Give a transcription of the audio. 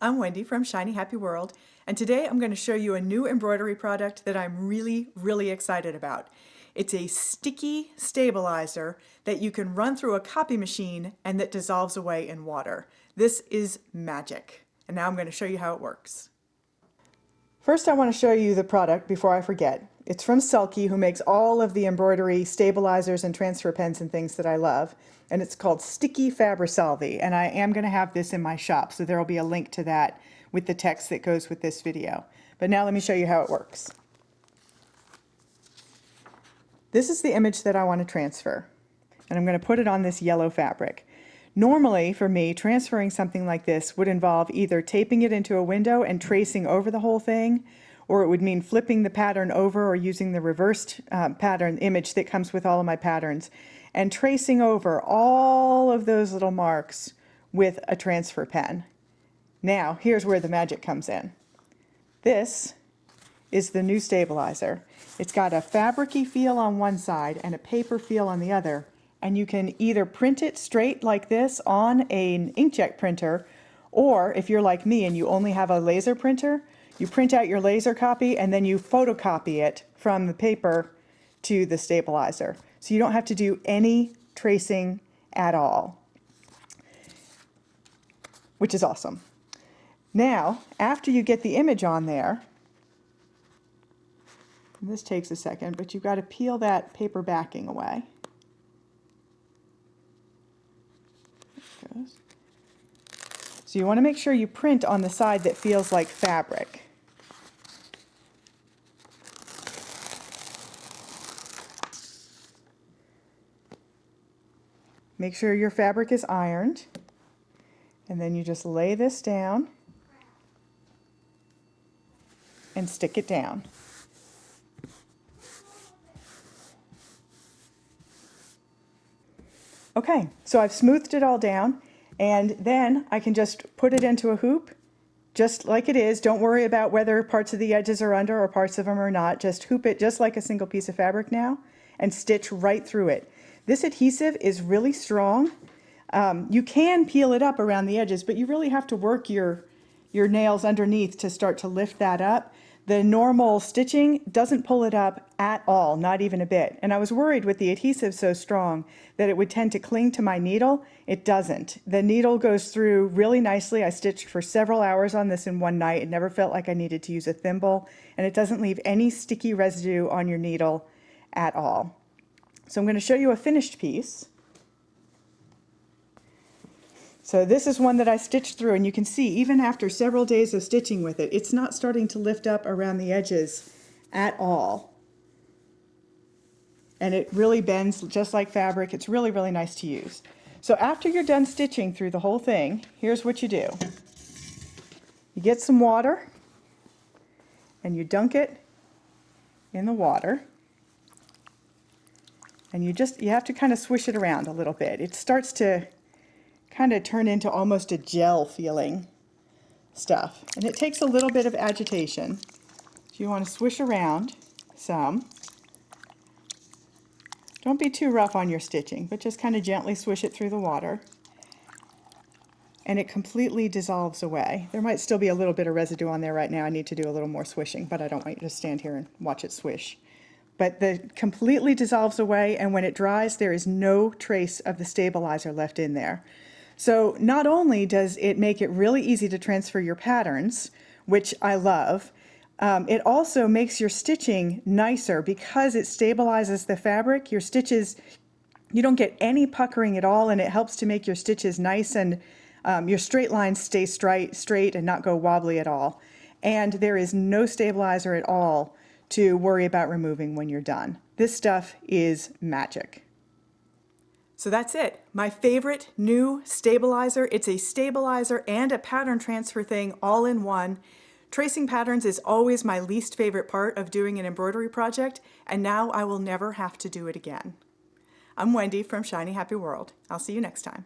I'm Wendy from Shiny Happy World, and today I'm going to show you a new embroidery product that I'm really excited about. It's a sticky stabilizer that you can run through a copy machine and that dissolves away in water. This is magic, and now I'm going to show you how it works. First, I want to show you the product before I forget. It's from Selkie, who makes all of the embroidery stabilizers and transfer pens and things that I love. And it's called Sticky Fabri-Salvi, and I am going to have this in my shop, so there will be a link to that with the text that goes with this video. But now let me show you how it works. This is the image that I want to transfer, and I'm going to put it on this yellow fabric. Normally, for me, transferring something like this would involve either taping it into a window and tracing over the whole thing, or it would mean flipping the pattern over or using the reversed pattern image that comes with all of my patterns and tracing over all of those little marks with a transfer pen. Now, here's where the magic comes in. This is the new stabilizer. It's got a fabric-y feel on one side and a paper feel on the other, and you can either print it straight like this on an inkjet printer, or if you're like me and you only have a laser printer, you print out your laser copy and then you photocopy it from the paper to the stabilizer. So you don't have to do any tracing at all, which is awesome. Now, after you get the image on there, and this takes a second, but you've got to peel that paper backing away. So you want to make sure you print on the side that feels like fabric. Make sure your fabric is ironed, and then you just lay this down and stick it down. Okay, so I've smoothed it all down, and then I can just put it into a hoop just like it is. Don't worry about whether parts of the edges are under or parts of them are not. Just hoop it just like a single piece of fabric now and stitch right through it. This adhesive is really strong. You can peel it up around the edges, but you really have to work your nails underneath to start to lift that up. The normal stitching doesn't pull it up at all, not even a bit. And I was worried with the adhesive so strong that it would tend to cling to my needle. It doesn't. The needle goes through really nicely. I stitched for several hours on this in one night. It never felt like I needed to use a thimble, and it doesn't leave any sticky residue on your needle at all. So I'm going to show you a finished piece. So this is one that I stitched through, and you can see even after several days of stitching with it, it's not starting to lift up around the edges at all. And it really bends just like fabric. It's really nice to use. So after you're done stitching through the whole thing, here's what you do. You get some water and you dunk it in the water. And you have to kind of swish it around a little bit. It starts to kind of turn into almost a gel feeling stuff. And it takes a little bit of agitation. So you want to swish around some. Don't be too rough on your stitching, but just kind of gently swish it through the water. And it completely dissolves away. There might still be a little bit of residue on there right now. I need to do a little more swishing, but I don't want you to stand here and watch it swish. But the completely dissolves away, and when it dries, there is no trace of the stabilizer left in there. So not only does it make it really easy to transfer your patterns, which I love, it also makes your stitching nicer because it stabilizes the fabric. Your stitches, you don't get any puckering at all, and it helps to make your stitches nice, and your straight lines stay straight and not go wobbly at all. And there is no stabilizer at all to worry about removing when you're done. This stuff is magic. So that's it. My favorite new stabilizer. It's a stabilizer and a pattern transfer thing all in one. Tracing patterns is always my least favorite part of doing an embroidery project, and now I will never have to do it again. I'm Wendy from Shiny Happy World. I'll see you next time.